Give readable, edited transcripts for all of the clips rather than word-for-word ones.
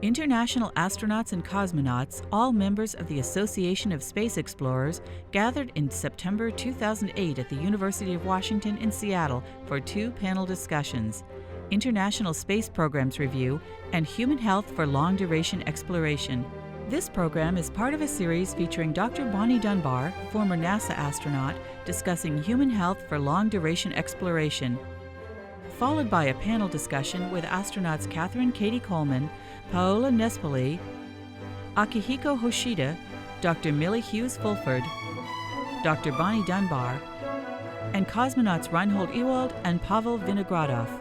International astronauts and cosmonauts, all members of the Association of Space Explorers, gathered in September 2008 at the University of Washington in Seattle for two panel discussions: International Space Programs Review and Human Health for Long-Duration Exploration. This program is part of a series featuring Dr. Bonnie Dunbar, former NASA astronaut, discussing human health for long-duration exploration, followed by a panel discussion with astronauts Catherine Katie Coleman, Paola Nespoli, Akihiko Hoshida, Dr. Millie Hughes-Fulford, Dr. Bonnie Dunbar, and cosmonauts Reinhold Ewald and Pavel Vinogradov.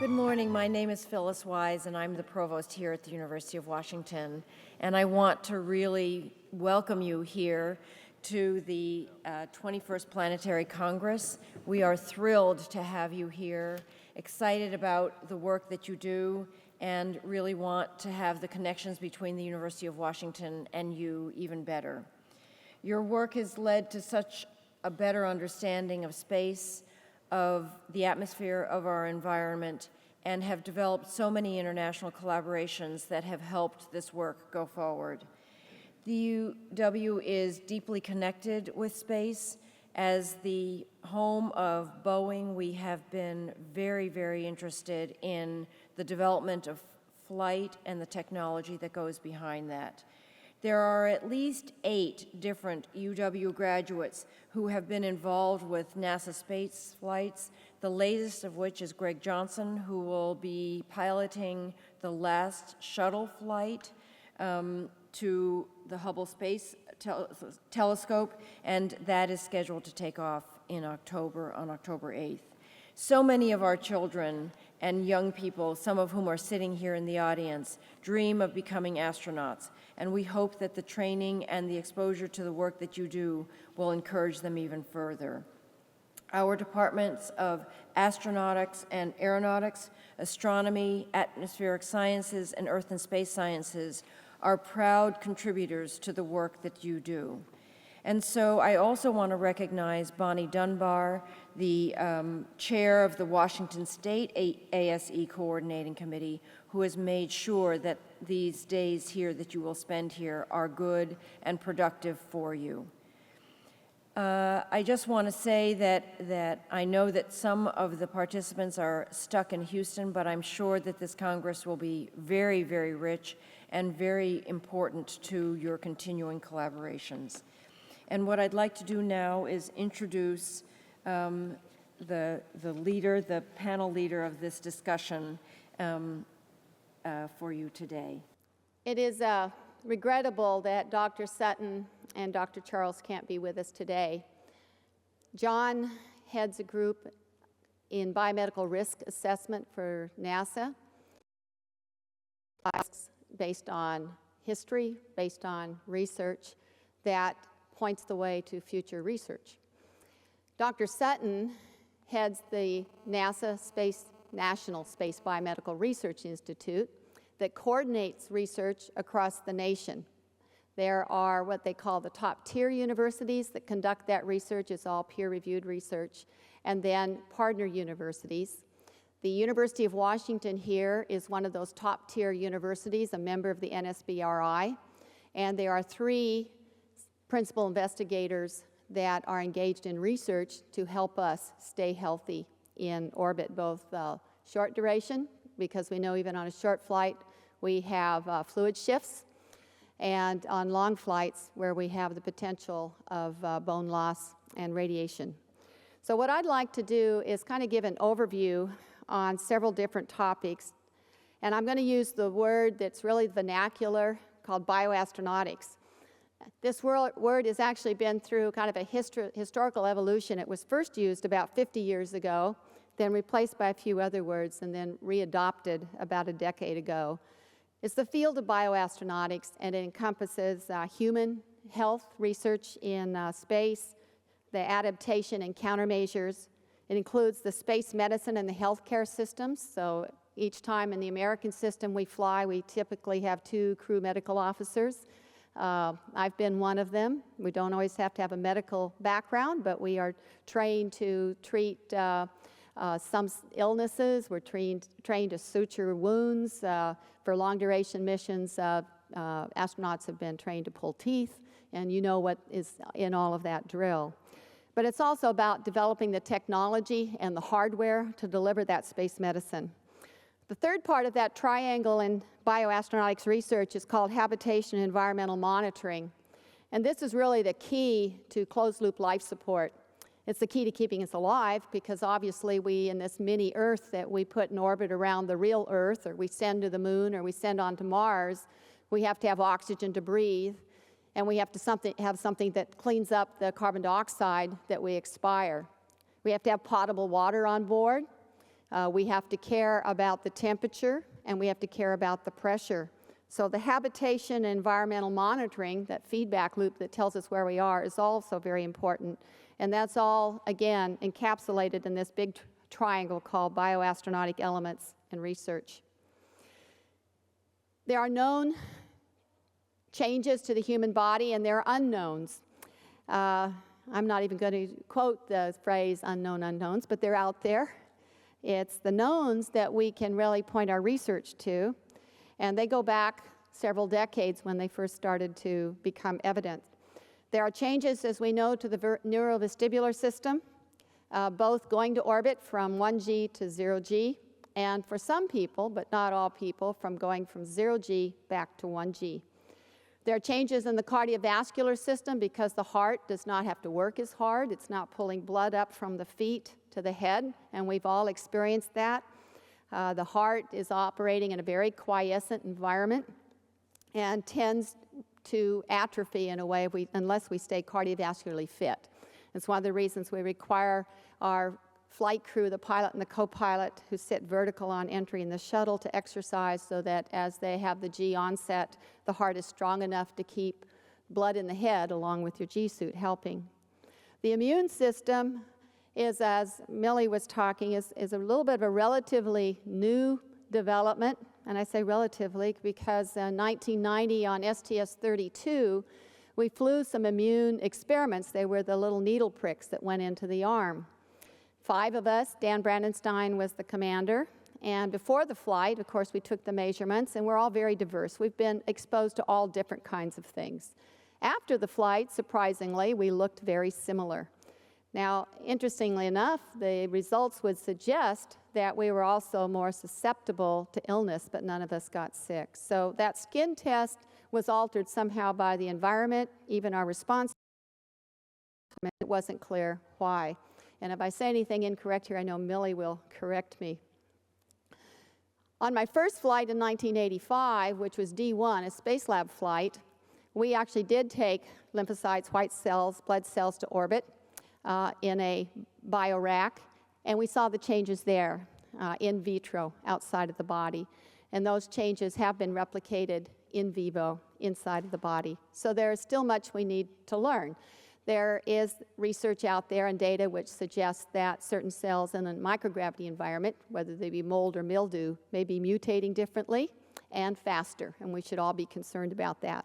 Good morning. My name is Phyllis Wise, and I'm the provost here at the University of Washington. And I want to really welcome you here to the 21st Planetary Congress. We are thrilled to have you here, excited about the work that you do, and really want to have the connections between the University of Washington and you even better. Your work has led to such a better understanding of space, of the atmosphere of our environment, and have developed so many international collaborations that have helped this work go forward. The UW is deeply connected with space. As the home of Boeing, we have been very, very interested in the development of flight and the technology that goes behind that. There are at least 8 different UW graduates who have been involved with NASA space flights, the latest of which is Greg Johnson, who will be piloting the last shuttle flight to the Hubble Space Telescope, and that is scheduled to take off in October, on October 8th. So many of our children and young people, some of whom are sitting here in the audience, dream of becoming astronauts, and we hope that the training and the exposure to the work that you do will encourage them even further. Our departments of astronautics and aeronautics, astronomy, atmospheric sciences, and earth and space sciences are proud contributors to the work that you do. And so I also want to recognize Bonnie Dunbar, the chair of the Washington State ASE Coordinating Committee, who has made sure that these days here that you will spend here are good and productive for you. I just want to say that I know that some of the participants are stuck in Houston, but I'm sure that this Congress will be very, very rich and very important to your continuing collaborations. And what I'd like to do now is introduce the leader, the panel leader of this discussion for you today. It is regrettable that Dr. Sutton and Dr. Charles can't be with us today. John heads a group in biomedical risk assessment for NASA, based on history, based on research that points the way to future research. Dr. Sutton heads the NASA National Space Biomedical Research Institute that coordinates research across the nation. There are what they call the top-tier universities that conduct that research. It's all peer-reviewed research. And then partner universities. The University of Washington here is one of those top-tier universities, a member of the NSBRI. And there are 3 principal investigators that are engaged in research to help us stay healthy in orbit, both short duration, because we know even on a short flight we have fluid shifts, and on long flights where we have the potential of bone loss and radiation. So what I'd like to do is kind of give an overview on several different topics, and I'm going to use the word that's really vernacular called bioastronautics. This word has actually been through kind of a historical evolution. It was first used about 50 years ago, then replaced by a few other words, and then readopted about a decade ago. It's the field of bioastronautics, and it encompasses human health research in space, the adaptation and countermeasures. It includes the space medicine and the healthcare systems. So each time in the American system we fly, we typically have 2 crew medical officers. I've been one of them. We don't always have to have a medical background, but we are trained to treat Some illnesses, we're trained to suture wounds. For long-duration missions, astronauts have been trained to pull teeth, and you know what is in all of that drill. But it's also about developing the technology and the hardware to deliver that space medicine. The third part of that triangle in bioastronautics research is called habitation and environmental monitoring. And this is really the key to closed-loop life support. It's the key to keeping us alive, because obviously we, in this mini Earth that we put in orbit around the real Earth, or we send to the moon, or we send on to Mars, we have to have oxygen to breathe, and we have to have something that cleans up the carbon dioxide that we expire. We have to have potable water on board. We have to care about the temperature, and we have to care about the pressure. So the habitation and environmental monitoring, that feedback loop that tells us where we are, is also very important. And that's all, again, encapsulated in this big triangle called bioastronautic elements and research. There are known changes to the human body, and there are unknowns. I'm not even going to quote the phrase unknown unknowns, but they're out there. It's the knowns that we can really point our research to, and they go back several decades when they first started to become evident. There are changes, as we know, to the neurovestibular system, both going to orbit from 1G to 0G, and for some people, but not all people, from going from 0G back to 1G. There are changes in the cardiovascular system because the heart does not have to work as hard. It's not pulling blood up from the feet to the head, and we've all experienced that. The heart is operating in a very quiescent environment and tends to atrophy in a way unless we stay cardiovascularly fit. It's one of the reasons we require our flight crew, the pilot and the co-pilot, who sit vertical on entry in the shuttle, to exercise so that as they have the G onset, the heart is strong enough to keep blood in the head along with your G suit helping. The immune system is, as Millie was talking, is a little bit of a relatively new development. And I say relatively because in 1990 on STS-32, we flew some immune experiments. They were the little needle pricks that went into the arm. 5 of us, Dan Brandenstein was the commander, and before the flight, of course, we took the measurements, and we're all very diverse. We've been exposed to all different kinds of things. After the flight, surprisingly, we looked very similar. Now, interestingly enough, the results would suggest that we were also more susceptible to illness, but none of us got sick. So that skin test was altered somehow by the environment, even our response. It wasn't clear why. And if I say anything incorrect here, I know Millie will correct me. On my first flight in 1985, which was D1, a space lab flight, we actually did take lymphocytes, white cells, blood cells to orbit in a biorack, and we saw the changes there in vitro, outside of the body. And those changes have been replicated in vivo, inside of the body. So there is still much we need to learn. There is research out there and data which suggests that certain cells in a microgravity environment, whether they be mold or mildew, may be mutating differently and faster, and we should all be concerned about that.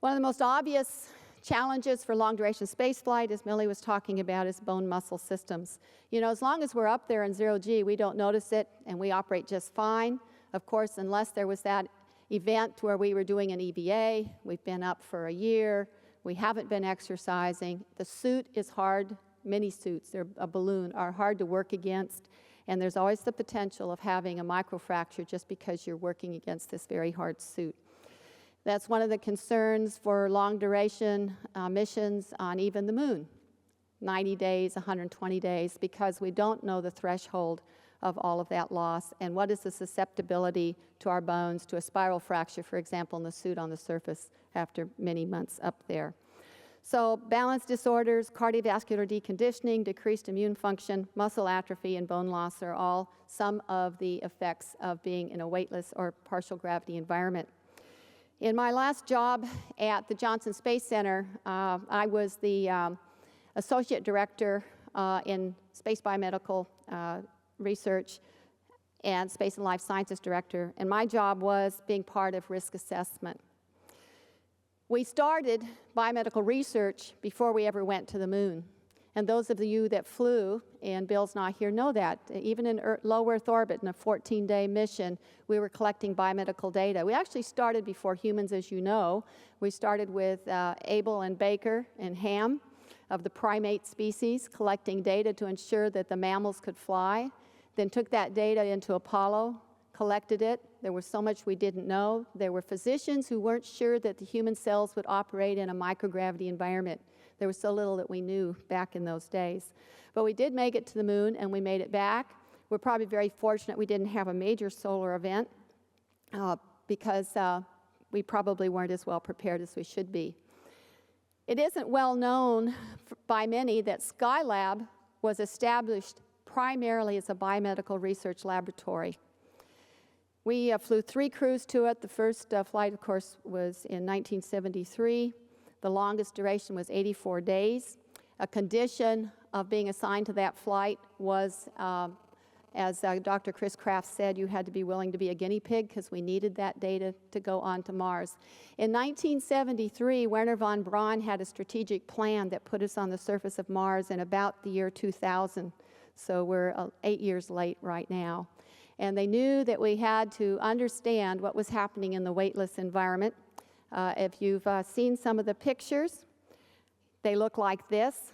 One of the most obvious challenges for long-duration spaceflight, as Millie was talking about, is bone-muscle systems. You know, as long as we're up there in 0G, we don't notice it, and we operate just fine. Of course, unless there was that event where we were doing an EVA, we've been up for a year, we haven't been exercising. The suit is hard. Mini suits, they're a balloon, are hard to work against, and there's always the potential of having a microfracture just because you're working against this very hard suit. That's one of the concerns for long-duration missions on even the moon, 90 days, 120 days, because we don't know the threshold of all of that loss, and what is the susceptibility to our bones to a spiral fracture, for example, in the suit on the surface after many months up there. So balance disorders, cardiovascular deconditioning, decreased immune function, muscle atrophy, and bone loss are all some of the effects of being in a weightless or partial gravity environment. In my last job at the Johnson Space Center, I was the associate director in space biomedical research and space and life sciences director, and my job was being part of risk assessment. We started biomedical research before we ever went to the moon. And those of you that flew, and Bill's not here, know that. Even in low Earth orbit, in a 14-day mission, we were collecting biomedical data. We actually started before humans, as you know. We started with Abel and Baker and Ham of the primate species, collecting data to ensure that the mammals could fly. Then took that data into Apollo, collected it. There was so much we didn't know. There were physicians who weren't sure that the human cells would operate in a microgravity environment. There was so little that we knew back in those days. But we did make it to the moon, and we made it back. We're probably very fortunate we didn't have a major solar event because we probably weren't as well prepared as we should be. It isn't well known by many that Skylab was established primarily as a biomedical research laboratory. We flew 3 crews to it. The first flight, of course, was in 1973. The longest duration was 84 days. A condition of being assigned to that flight was, as Dr. Chris Kraft said, you had to be willing to be a guinea pig because we needed that data to go on to Mars. In 1973, Wernher von Braun had a strategic plan that put us on the surface of Mars in about the year 2000. So we're 8 years late right now. And they knew that we had to understand what was happening in the weightless environment. If you've seen some of the pictures, they look like this.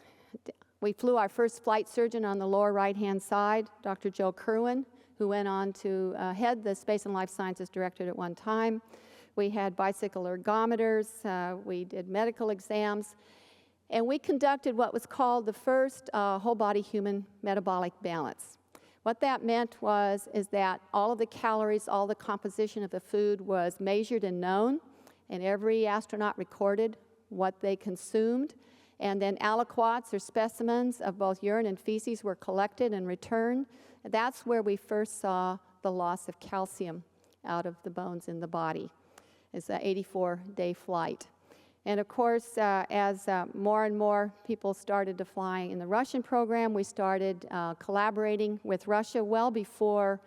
We flew our first flight surgeon on the lower right-hand side, Dr. Joe Kerwin, who went on to head the Space and Life Sciences Directorate at one time. We had bicycle ergometers, we did medical exams, and we conducted what was called the first whole-body human metabolic balance. What that meant is that all of the calories, all the composition of the food was measured and known, and every astronaut recorded what they consumed. And then aliquots, or specimens of both urine and feces, were collected and returned. That's where we first saw the loss of calcium out of the bones in the body. It's an 84-day flight. And of course, as more and more people started to fly in the Russian program, we started collaborating with Russia well before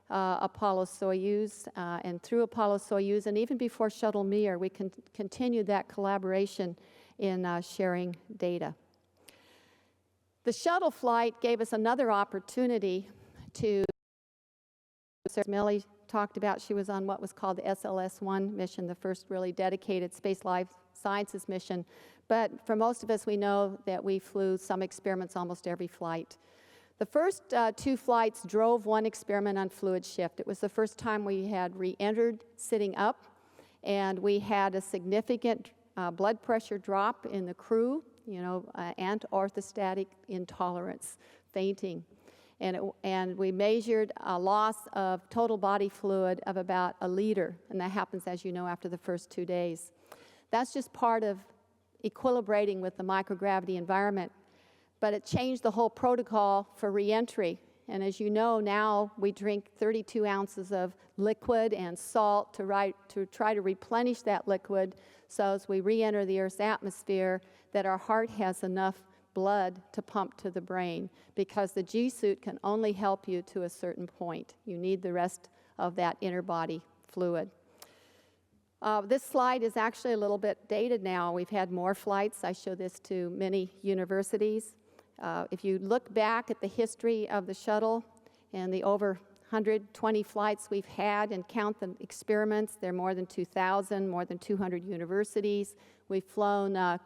Apollo-Soyuz, and through Apollo-Soyuz, and even before Shuttle Mir, we continued that collaboration in sharing data. The shuttle flight gave us another opportunity to, as Millie talked about, she was on what was called the SLS-1 mission, the first really dedicated space life sciences mission. But for most of us, we know that we flew some experiments almost every flight. The first 2 flights drove one experiment on fluid shift. It was the first time we had re-entered sitting up, and we had a significant blood pressure drop in the crew, and orthostatic intolerance, fainting. And we measured a loss of total body fluid of about 1 liter, and that happens, as you know, after the first 2 days. That's just part of equilibrating with the microgravity environment. But it changed the whole protocol for reentry. And as you know, now we drink 32 ounces of liquid and salt to try to replenish that liquid, so as we re-enter the Earth's atmosphere, that our heart has enough blood to pump to the brain, because the G-suit can only help you to a certain point. You need the rest of that inner body fluid. This slide is actually a little bit dated now. We've had more flights. I show this to many universities. If you look back at the history of the shuttle and the over 120 flights we've had and count the experiments, there are more than 2,000, more than 200 universities. We've flown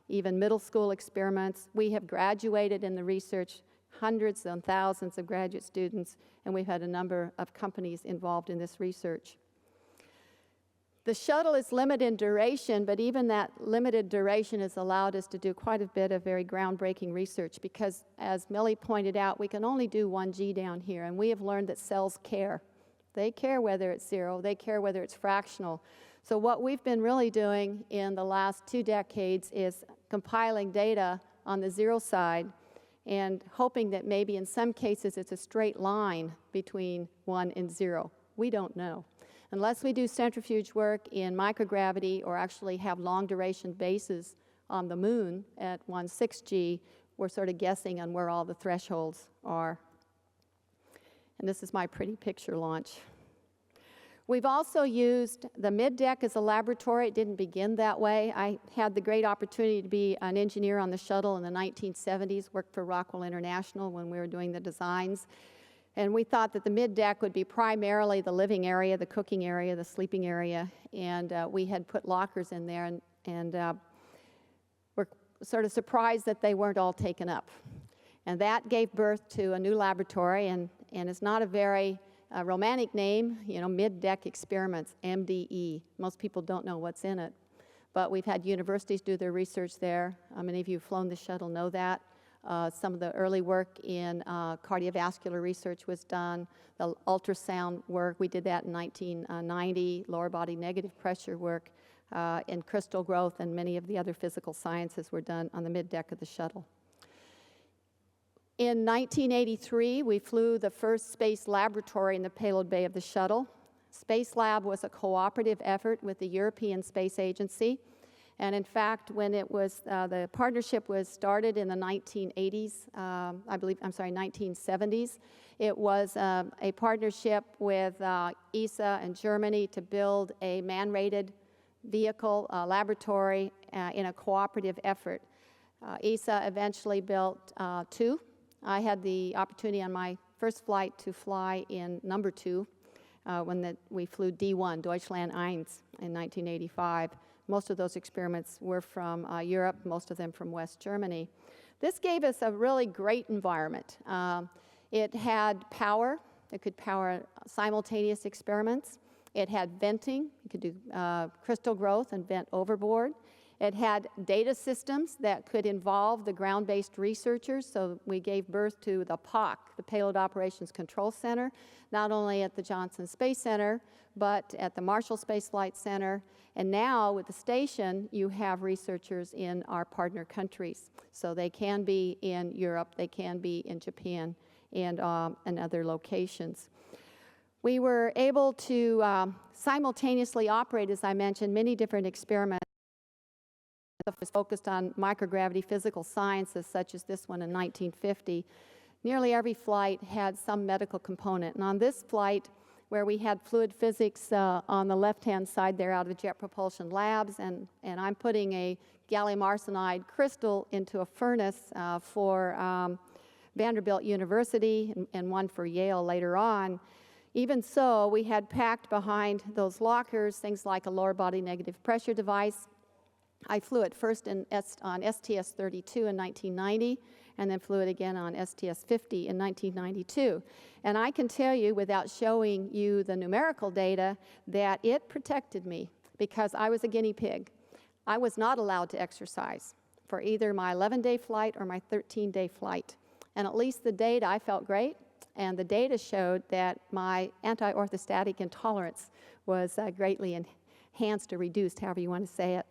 even middle school experiments. We have graduated in the research hundreds and thousands of graduate students, and we've had a number of companies involved in this research. The shuttle is limited in duration, but even that limited duration has allowed us to do quite a bit of very groundbreaking research, because, as Millie pointed out, we can only do 1 G down here, and we have learned that cells care. They care whether it's 0, they care whether it's fractional. So what we've been really doing in the last 2 decades is compiling data on the 0 side and hoping that maybe in some cases it's a straight line between 1 and 0. We don't know. Unless we do centrifuge work in microgravity or actually have long-duration bases on the moon at 1/6 G, we're sort of guessing on where all the thresholds are. And this is my pretty picture launch. We've also used the mid-deck as a laboratory. It didn't begin that way. I had the great opportunity to be an engineer on the shuttle in the 1970s, worked for Rockwell International when we were doing the designs. And we thought that the mid-deck would be primarily the living area, the cooking area, the sleeping area. And we had put lockers in there, and we're sort of surprised that they weren't all taken up. And that gave birth to a new laboratory, and it's not a very romantic name, you know, mid-deck experiments, MDE. Most people don't know what's in it. But we've had universities do their research there. Many of you who've flown the shuttle know that. Some of the early work in cardiovascular research was done. The ultrasound work, we did that in 1990. Lower body negative pressure work in crystal growth and many of the other physical sciences were done on the mid-deck of the shuttle. In 1983, we flew the first space laboratory in the payload bay of the shuttle. Space Lab was a cooperative effort with the European Space Agency. And in fact, when it was, the partnership was started in the 1980s, 1970s. It was a partnership with ESA and Germany to build a man-rated vehicle laboratory in a cooperative effort. ESA eventually built 2. I had the opportunity on my first flight to fly in number 2 when we flew D1, Deutschland 1, in 1985. Most of those experiments were from Europe, most of them from West Germany. This gave us a really great environment. It had power. It could power simultaneous experiments. It had venting. You could do crystal growth and vent overboard. It had data systems that could involve the ground-based researchers, so we gave birth to the POC, the Payload Operations Control Center, not only at the Johnson Space Center, but at the Marshall Space Flight Center. And now, with the station, you have researchers in our partner countries. So they can be in Europe, they can be in Japan, and other locations. We were able to simultaneously operate, as I mentioned, many different experiments. Was focused on microgravity physical sciences, such as this one in 1950. Nearly every flight had some medical component. And on this flight, where we had fluid physics on the left-hand side there out of the Jet Propulsion Labs, and I'm putting a gallium arsenide crystal into a furnace for Vanderbilt University and one for Yale later on. Even so, we had packed behind those lockers things like a lower body negative pressure device. I flew it first on STS-32 in 1990, and then flew it again on STS-50 in 1992. And I can tell you, without showing you the numerical data, that it protected me because I was a guinea pig. I was not allowed to exercise for either my 11-day flight or my 13-day flight. And at least the data, I felt great, and the data showed that my anti-orthostatic intolerance was greatly enhanced or reduced, however you want to say it.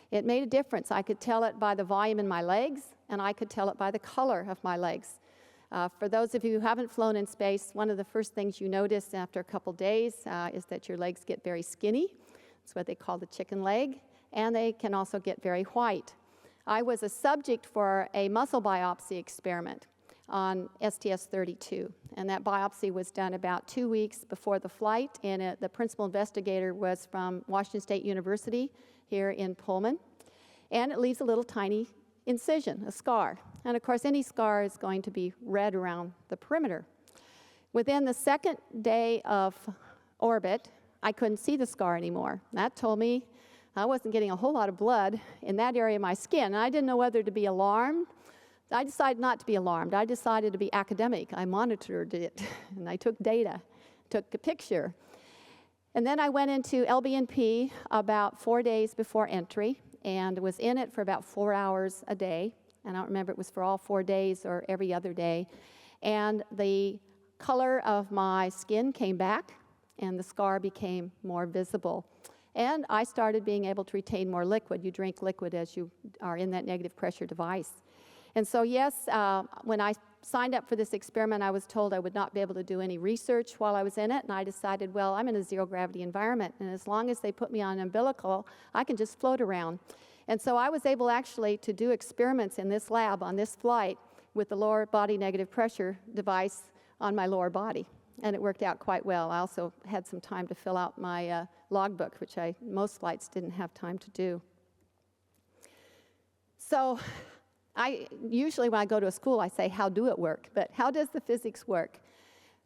It made a difference. I could tell it by the volume in my legs, and I could tell it by the color of my legs. For those of you who haven't flown in space, one of the first things you notice after a couple days is that your legs get very skinny. That's what they call the chicken leg, and they can also get very white. I was a subject for a muscle biopsy experiment on STS-32, and that biopsy was done about 2 weeks before the flight, and the principal investigator was from Washington State University here in Pullman, and it leaves a little tiny incision, a scar. And of course, any scar is going to be red around the perimeter. Within the second day of orbit, I couldn't see the scar anymore. That told me I wasn't getting a whole lot of blood in that area of my skin, and I didn't know whether to be alarmed. I decided not to be alarmed. I decided to be academic. I monitored it, and I took data, took a picture. And then I went into LBNP about 4 days before entry and was in it for about 4 hours a day. And I don't remember if it was for all 4 days or every other day. And the color of my skin came back and the scar became more visible. And I started being able to retain more liquid. You drink liquid as you are in that negative pressure device. And so yes, when I signed up for this experiment, I was told I would not be able to do any research while I was in it, and I decided, well, I'm in a zero-gravity environment, and as long as they put me on an umbilical, I can just float around. And so I was able actually to do experiments in this lab on this flight with the lower body negative pressure device on my lower body. and it worked out quite well. I also had some time to fill out my logbook, which most flights didn't have time to do. So usually when I go to a school, I say, how do it work? But how does the physics work?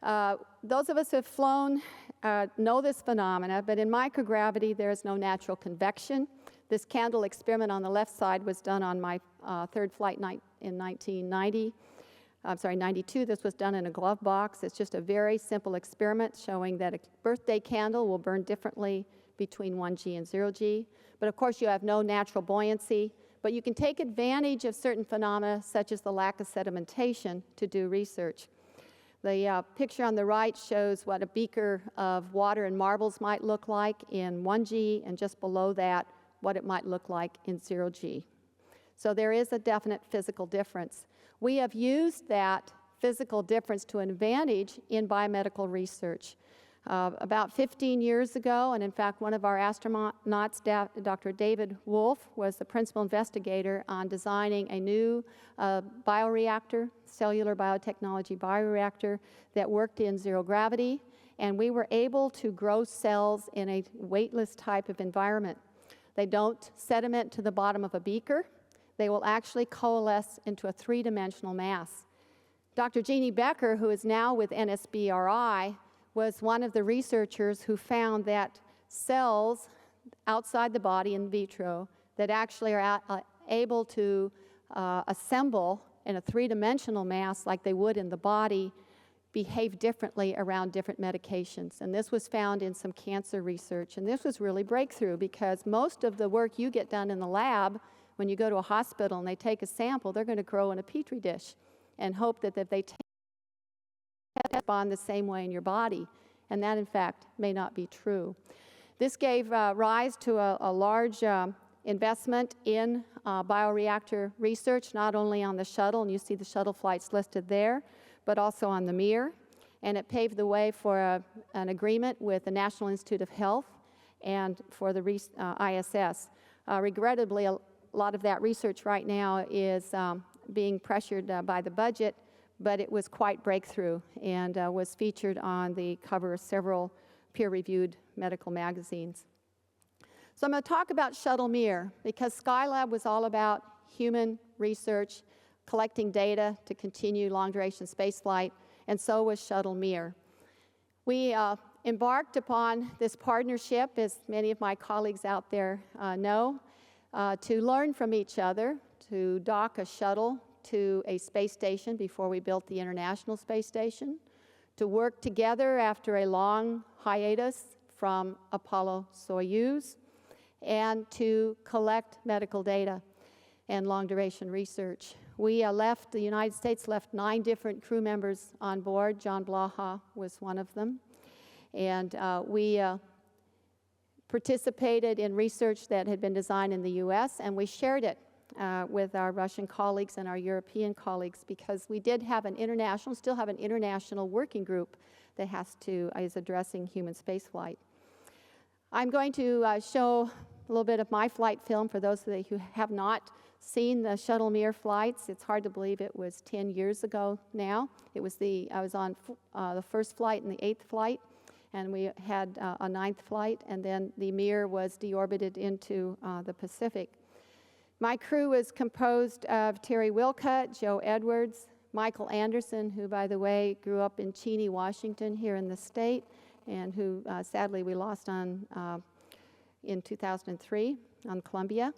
Those of us who have flown know this phenomena, but in microgravity, there is no natural convection. This candle experiment on the left side was done on my third flight in 1990. I'm sorry, 92. This was done in a glove box. It's just a very simple experiment showing that a birthday candle will burn differently between 1G and 0G. But of course, you have no natural buoyancy. But you can take advantage of certain phenomena, such as the lack of sedimentation, to do research. The picture on the right shows what a beaker of water and marbles might look like in 1G, and just below that, what it might look like in 0G. So there is a definite physical difference. We have used that physical difference to an advantage in biomedical research. About 15 years ago, and in fact, one of our astronauts, Dr. David Wolf, was the principal investigator on designing a new bioreactor, cellular biotechnology bioreactor, that worked in zero gravity, and we were able to grow cells in a weightless type of environment. They don't sediment to the bottom of a beaker. They will actually coalesce into a three-dimensional mass. Dr. Jeannie Becker, who is now with NSBRI, was one of the researchers who found that cells outside the body in vitro that actually are able to assemble in a three-dimensional mass like they would in the body behave differently around different medications. And this was found in some cancer research. And this was really breakthrough, because most of the work you get done in the lab, when you go to a hospital and they take a sample, they're going to grow in a petri dish and hope that if they respond the same way in your body. And that, in fact, may not be true. This gave rise to a large investment in bioreactor research, not only on the shuttle, and you see the shuttle flights listed there, but also on the Mir. And it paved the way for an agreement with the National Institute of Health and for the ISS. Regrettably, a lot of that research right now is being pressured by the budget, but it was quite breakthrough and was featured on the cover of several peer-reviewed medical magazines. So I'm going to talk about Shuttle Mir, because Skylab was all about human research, collecting data to continue long-duration spaceflight, and so was Shuttle Mir. We embarked upon this partnership, as many of my colleagues out there know, to learn from each other, to dock a shuttle to a space station before we built the International Space Station, to work together after a long hiatus from Apollo-Soyuz, and to collect medical data and long-duration research. We the United States left 9 different crew members on board. John Blaha was one of them. And we participated in research that had been designed in the US, and we shared it with our Russian colleagues and our European colleagues, because we did have still have an international working group that is addressing human spaceflight. I'm going to show a little bit of my flight film for those of you who have not seen the Shuttle Mir flights. It's hard to believe it was 10 years ago now. I was on the first flight and the 8th flight, and we had a 9th flight, and then the Mir was deorbited into the Pacific. My crew was composed of Terry Wilcutt, Joe Edwards, Michael Anderson, who, by the way, grew up in Cheney, Washington, here in the state, and who sadly we lost in 2003 on Columbia.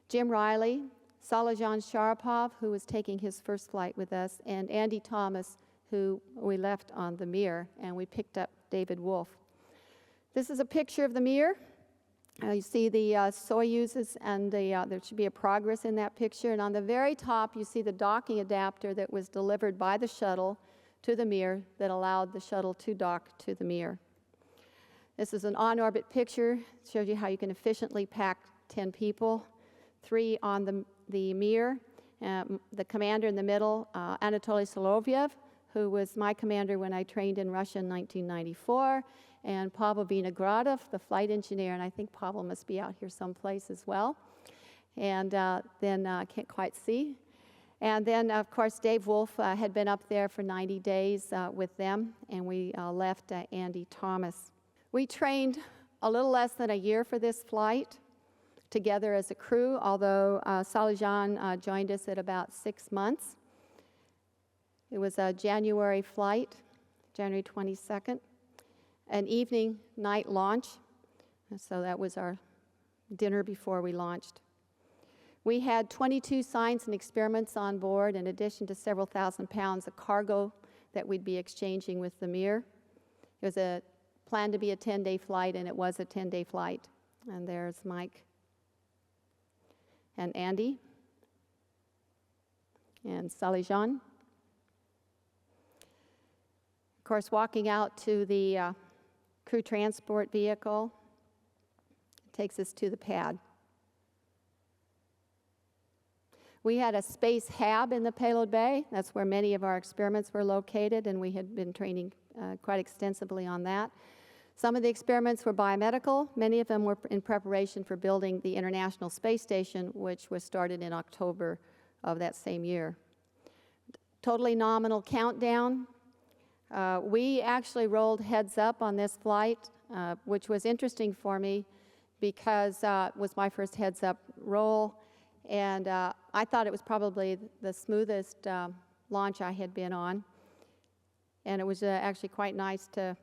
Jim Riley, Salajan Sharapov, who was taking his first flight with us, and Andy Thomas, who we left on the Mir, and we picked up David Wolf. This is a picture of the Mir. You see the Soyuzes, and there should be a progress in that picture. And on the very top, you see the docking adapter that was delivered by the shuttle to the Mir that allowed the shuttle to dock to the Mir. This is an on-orbit picture. It shows you how you can efficiently pack 10 people, 3 on the Mir. The commander in the middle, Anatoly Solovyev, who was my commander when I trained in Russia in 1994, and Pavel Vinogradov, the flight engineer, and I think Pavel must be out here someplace as well. And then I can't quite see. And then, of course, Dave Wolf had been up there for 90 days with them, and we left Andy Thomas. We trained a little less than a year for this flight together as a crew, although Salijan joined us at about 6 months. It was a January flight, January 22nd, an evening night launch, so that was our dinner before we launched. We had 22 science and experiments on board, in addition to several thousand pounds of cargo that we'd be exchanging with the Mir. It was planned to be a 10-day flight, and it was a 10-day flight. And there's Mike and Andy and Salijan. Of course, walking out to the crew transport vehicle takes us to the pad. We had a space hab in the payload bay. That's where many of our experiments were located, and we had been training quite extensively on that. Some of the experiments were biomedical. Many of them were in preparation for building the International Space Station, which was started in October of that same year. Totally nominal countdown. We actually rolled heads up on this flight, which was interesting for me because it was my first heads up roll. And I thought it was probably the smoothest launch I had been on. And it was actually quite nice to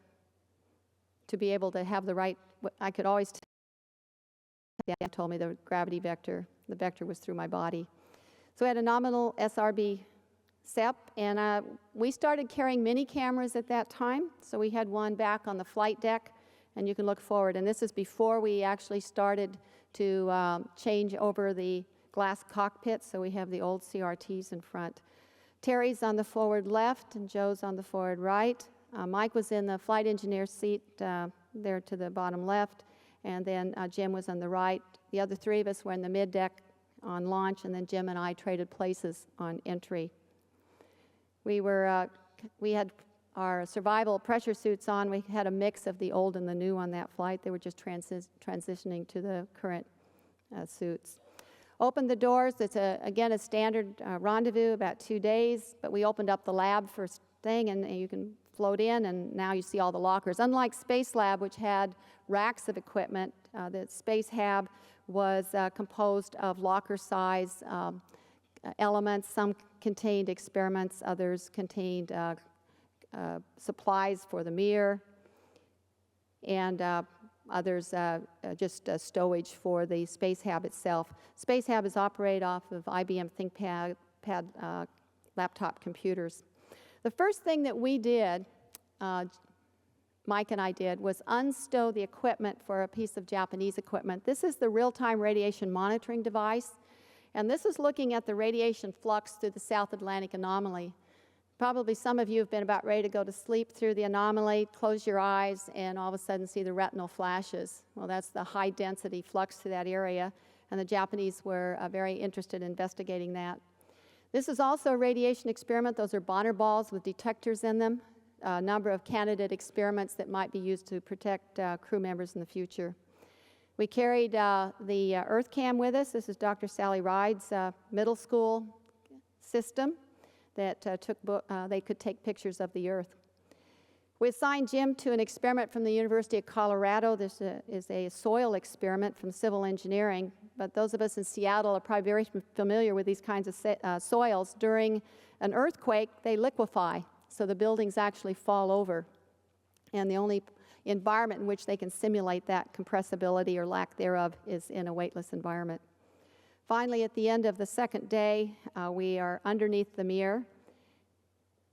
be able to have the right, I could always tell, yeah, told me the gravity vector, the vector was through my body. So we had a nominal SRB SEP, and we started carrying mini cameras at that time. So we had one back on the flight deck, and you can look forward. And this is before we actually started to change over the glass cockpit, so we have the old CRTs in front. Terry's on the forward left, and Joe's on the forward right. Mike was in the flight engineer seat there to the bottom left, and then Jim was on the right. The other three of us were in the mid-deck on launch, and then Jim and I traded places on entry. We had our survival pressure suits on. We had a mix of the old and the new on that flight. They were just transitioning to the current suits. Opened the doors. It's, again, a standard rendezvous, about 2 days, but we opened up the lab first thing, and you can float in, and now you see all the lockers. Unlike Space Lab, which had racks of equipment, the Space Hab was composed of locker-size elements. Some contained experiments, others contained supplies for the Mir, and others just stowage for the Space Hab itself. Space Hab is operated off of IBM ThinkPad laptop computers. The first thing that we did, Mike and I did, was unstow the equipment for a piece of Japanese equipment. This is the real-time radiation monitoring device, and this is looking at the radiation flux through the South Atlantic anomaly. Probably some of you have been about ready to go to sleep through the anomaly, close your eyes, and all of a sudden see the retinal flashes. Well, that's the high-density flux through that area, and the Japanese were very interested in investigating that. This is also a radiation experiment. Those are Bonner balls with detectors in them, a number of candidate experiments that might be used to protect crew members in the future. We carried the Earth Cam with us. This is Dr. Sally Ride's middle school system that they could take pictures of the Earth. We assigned Jim to an experiment from the University of Colorado. This is a soil experiment from civil engineering, but those of us in Seattle are probably very familiar with these kinds of soils. During an earthquake, they liquefy, so the buildings actually fall over. And the only environment in which they can simulate that compressibility or lack thereof is in a weightless environment. Finally, at the end of the second day, we are underneath the Mir.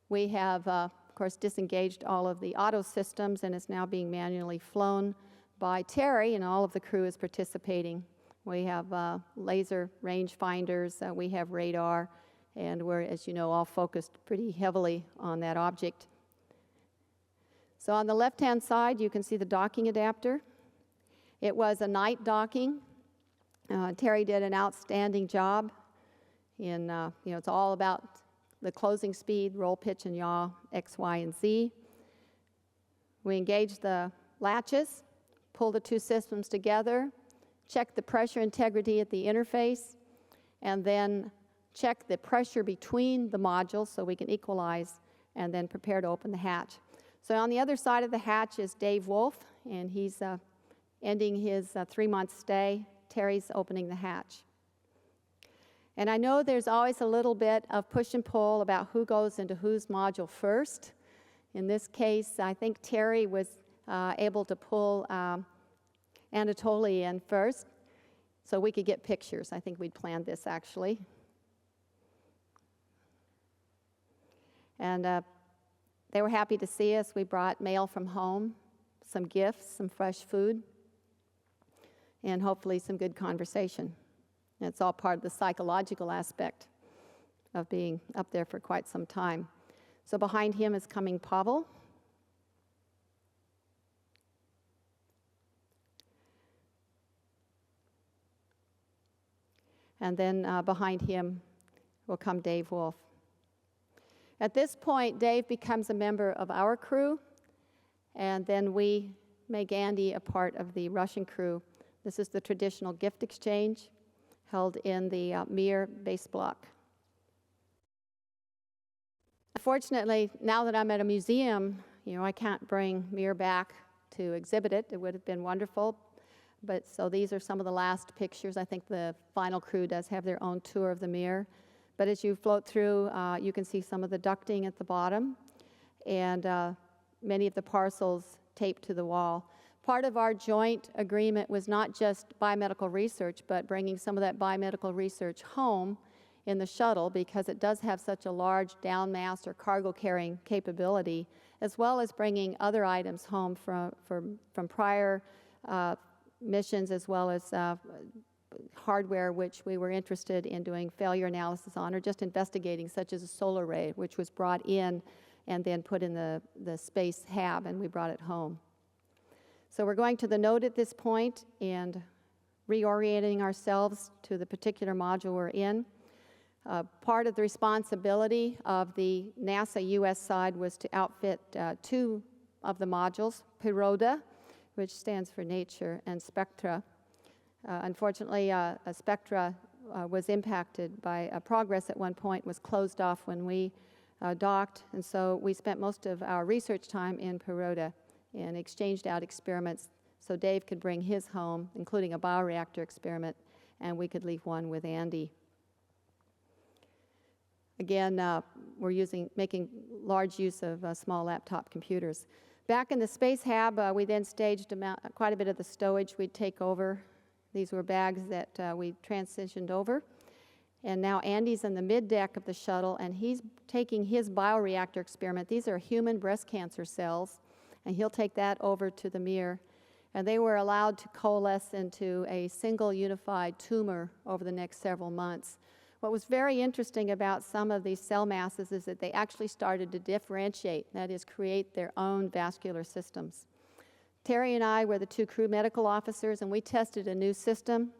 We have, of course, disengaged all of the auto systems, and it's now being manually flown by Terry, and all of the crew is participating. We have laser range finders, we have radar, and we're, as you know, all focused pretty heavily on that object. So on the left-hand side, you can see the docking adapter. It was a night docking. Terry did an outstanding job in, it's all about the closing speed, roll, pitch, and yaw, X, Y, and Z. We engaged the latches, pulled the two systems together, checked the pressure integrity at the interface, and then check the pressure between the modules so we can equalize, and then prepare to open the hatch. So on the other side of the hatch is Dave Wolf, and he's ending his 3-month stay. Terry's opening the hatch. And I know there's always a little bit of push and pull about who goes into whose module first. In this case, I think Terry was able to pull Anatoly in first so we could get pictures. I think we'd planned this actually. And they were happy to see us. We brought mail from home, some gifts, some fresh food, and hopefully some good conversation. And it's all part of the psychological aspect of being up there for quite some time. So behind him is coming Pavel. And then behind him will come Dave Wolf. At this point, Dave becomes a member of our crew, and then we make Andy a part of the Russian crew. This is the traditional gift exchange held in the Mir base block. Unfortunately, now that I'm at a museum, I can't bring Mir back to exhibit it. It would have been wonderful. But so these are some of the last pictures. I think the final crew does have their own tour of the Mir. But as you float through, you can see some of the ducting at the bottom and many of the parcels taped to the wall. Part of our joint agreement was not just biomedical research, but bringing some of that biomedical research home in the shuttle, because it does have such a large down mass or cargo carrying capability, as well as bringing other items home from prior missions, as well as hardware which we were interested in doing failure analysis on, or just investigating, such as a solar array, which was brought in and then put in the space hab, and we brought it home. So we're going to the node at this point and reorienting ourselves to the particular module we're in. Part of the responsibility of the NASA US side was to outfit 2 of the modules, Priroda, which stands for nature, and Spectra. Unfortunately, Spectra was impacted by progress at one point, was closed off when we docked, and so we spent most of our research time in Priroda and exchanged out experiments so Dave could bring his home, including a bioreactor experiment, and we could leave one with Andy. Again, we're making large use of small laptop computers. Back in the space hab, we then staged quite a bit of the stowage we'd take over. These were bags that we transitioned over. And now Andy's in the mid-deck of the shuttle, and he's taking his bioreactor experiment. These are human breast cancer cells, and he'll take that over to the Mir. And they were allowed to coalesce into a single unified tumor over the next several months. What was very interesting about some of these cell masses is that they actually started to differentiate, that is, create their own vascular systems. Terry and I were the 2 crew medical officers, and we tested a new system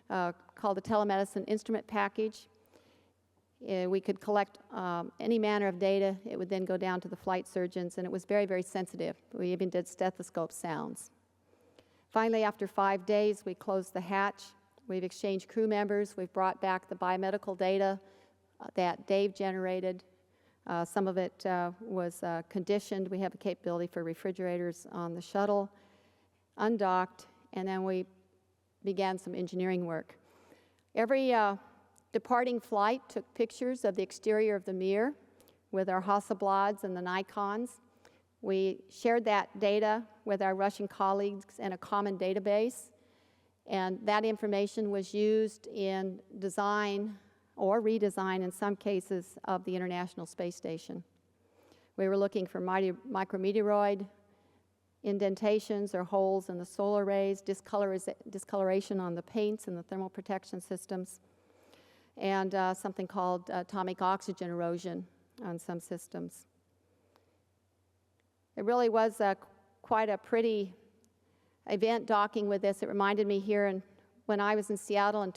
called the telemedicine instrument package. We could collect any manner of data. It would then go down to the flight surgeons, and it was very, very sensitive. We even did stethoscope sounds. Finally, after 5 days, we closed the hatch. We've exchanged crew members. We've brought back the biomedical data that Dave generated. Some of it was conditioned. We have a capability for refrigerators on the shuttle, undocked, and then we began some engineering work. Every departing flight took pictures of the exterior of the Mir with our Hasselblads and the Nikons. We shared that data with our Russian colleagues in a common database, and that information was used in design or redesign, in some cases, of the International Space Station. We were looking for micrometeoroid indentations or holes in the solar rays, discoloration on the paints and the thermal protection systems, and something called atomic oxygen erosion on some systems. It really was quite a pretty event docking with this. It reminded me here when I was in Seattle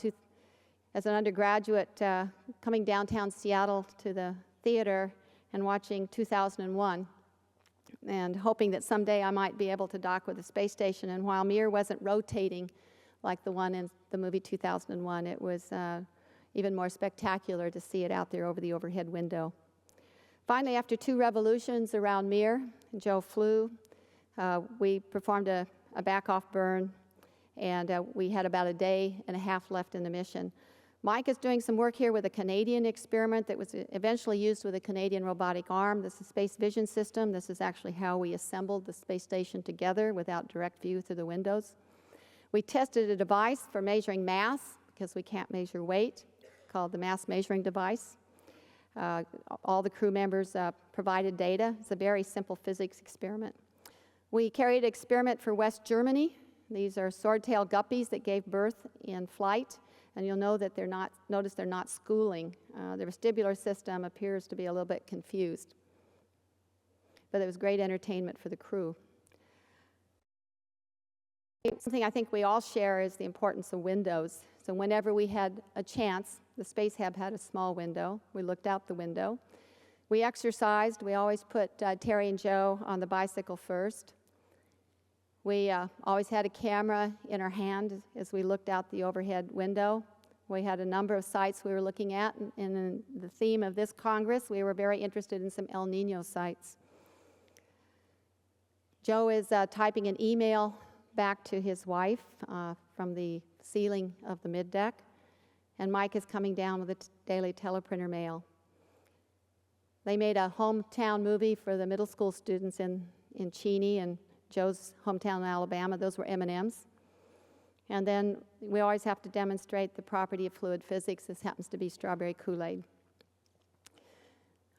as an undergraduate, coming downtown Seattle to the theater and watching 2001, and hoping that someday I might be able to dock with the space station. And while Mir wasn't rotating like the one in the movie 2001, it even more spectacular to see it out there over the overhead window. Finally, after 2 revolutions around Mir, Joe flew. We performed a back-off burn, and we had about a day and a half left in the mission. Mike is doing some work here with a Canadian experiment that was eventually used with a Canadian robotic arm. This is Space Vision System. This is actually how we assembled the space station together without direct view through the windows. We tested a device for measuring mass, because we can't measure weight, called the mass measuring device. All the crew members provided data. It's a very simple physics experiment. We carried an experiment for West Germany. These are swordtail guppies that gave birth in flight. And you'll know that notice they're not schooling. The vestibular system appears to be a little bit confused. But it was great entertainment for the crew. Something I think we all share is the importance of windows. So whenever we had a chance, the Space Hab had a small window. We looked out the window. We exercised. We always put Terry and Joe on the bicycle first. We always had a camera in our hand as we looked out the overhead window. We had a number of sites we were looking at, and in the theme of this Congress, we were very interested in some El Nino sites. Joe is typing an email back to his wife from the ceiling of the middeck, and Mike is coming down with the daily teleprinter mail. They made a hometown movie for the middle school students in Cheney and Joe's hometown in Alabama. Those were M&Ms. And then we always have to demonstrate the property of fluid physics. This happens to be strawberry Kool-Aid.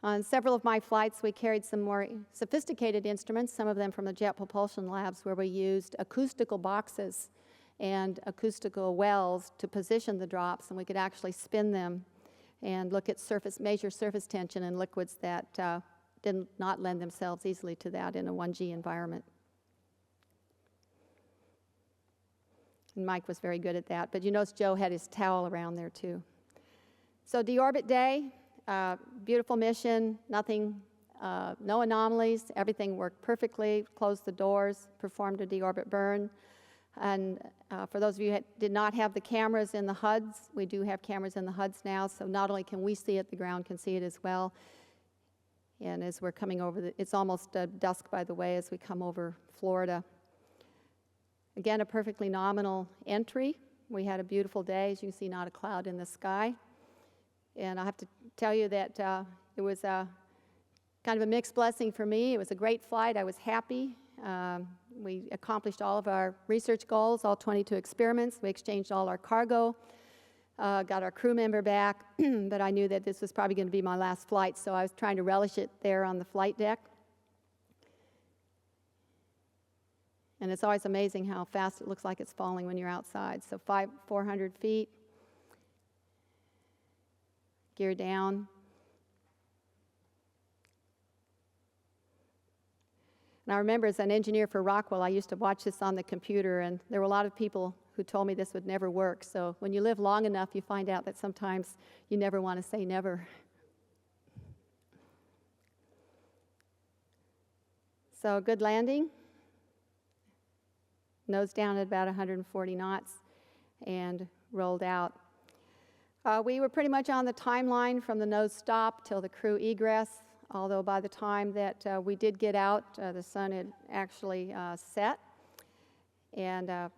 On several of my flights, we carried some more sophisticated instruments, some of them from the Jet Propulsion Labs, where we used acoustical boxes and acoustical wells to position the drops, and we could actually spin them and look at measure surface tension in liquids that did not lend themselves easily to that in a 1G environment. And Mike was very good at that. But you notice Joe had his towel around there, too. So deorbit day, beautiful mission, nothing, no anomalies. Everything worked perfectly. Closed the doors, performed a deorbit burn. And for those of you who did not have the cameras in the HUDs, we do have cameras in the HUDs now. So not only can we see it, the ground can see it as well. And as we're coming over, it's almost dusk, by the way, as we come over Florida. Again, a perfectly nominal entry. We had a beautiful day. As you can see, not a cloud in the sky. And I have to tell you that it was kind of a mixed blessing for me. It was a great flight. I was happy. We accomplished all of our research goals, all 22 experiments. We exchanged all our cargo, got our crew member back. But I knew that this was probably going to be my last flight, so I was trying to relish it there on the flight deck. And it's always amazing how fast it looks like it's falling when you're outside. So 400 feet, gear down. And I remember as an engineer for Rockwell, I used to watch this on the computer, and there were a lot of people who told me this would never work. So when you live long enough, you find out that sometimes you never want to say never. So good landing. Nose down at about 140 knots and rolled out. We were pretty much on the timeline from the nose stop till the crew egress, although by the time that we did get out, the sun had actually set. And I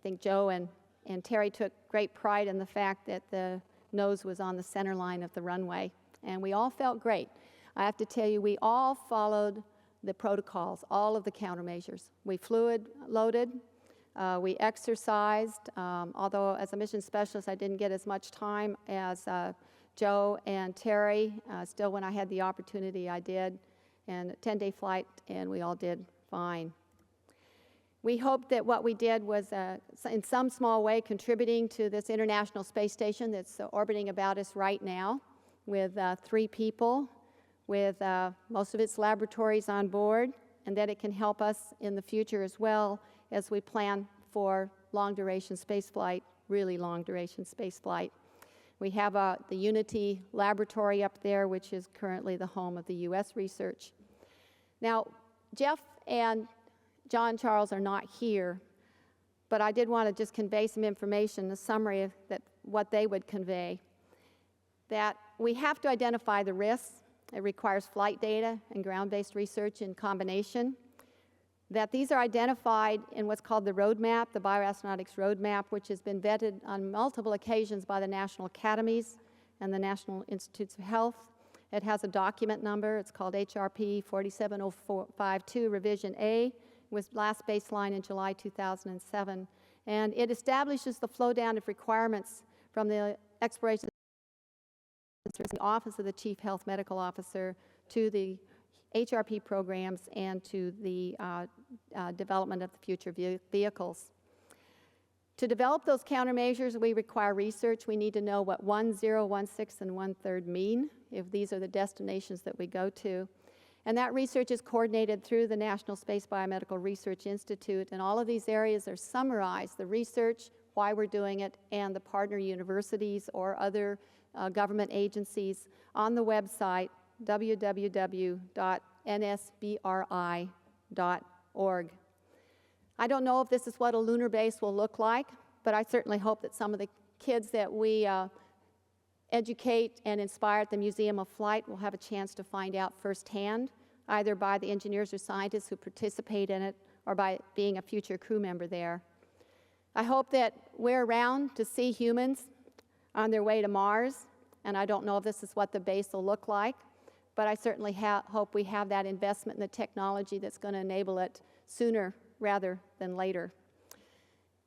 think Joe and Terry took great pride in the fact that the nose was on the center line of the runway. And we all felt great. I have to tell you, we all followed the protocols, all of the countermeasures. We fluid loaded, we exercised, although as a mission specialist I didn't get as much time as Joe and Terry. Still, when I had the opportunity, I did. And a 10-day flight, and we all did fine. We hoped that what we did was in some small way contributing to this International Space Station that's orbiting about us right now with 3 people, with most of its laboratories on board, and that it can help us in the future as well as we plan for long-duration spaceflight, really long-duration spaceflight. We have the Unity laboratory up there, which is currently the home of the U.S. research. Now, Jeff and John Charles are not here, but I did want to just convey some information, a summary of what they would convey. that we have to identify the risks. It requires flight data and ground-based research in combination. That these are identified in what's called the roadmap, the bioastronautics roadmap, which has been vetted on multiple occasions by the national academies and the National Institutes of Health. It has a document number. It's called HRP 47052 Revision A, with last baseline in July 2007. And it establishes the flow down of requirements from the exploration Office of the Chief Health Medical Officer to the HRP programs and to the development of the future vehicles. To develop those countermeasures, we require research. We need to know what 1, 0, 1, 6, and 1/3 mean, if these are the destinations that we go to. And that research is coordinated through the National Space Biomedical Research Institute, and all of these areas are summarized, the research, why we're doing it, and the partner universities or other government agencies on the website www.nsbri.org. I don't know if this is what a lunar base will look like, but I certainly hope that some of the kids that we educate and inspire at the Museum of Flight will have a chance to find out firsthand, either by the engineers or scientists who participate in it or by being a future crew member there. I hope that we're around to see humans on their way to Mars, and I don't know if this is what the base will look like, but I certainly hope we have that investment in the technology that's going to enable it sooner rather than later.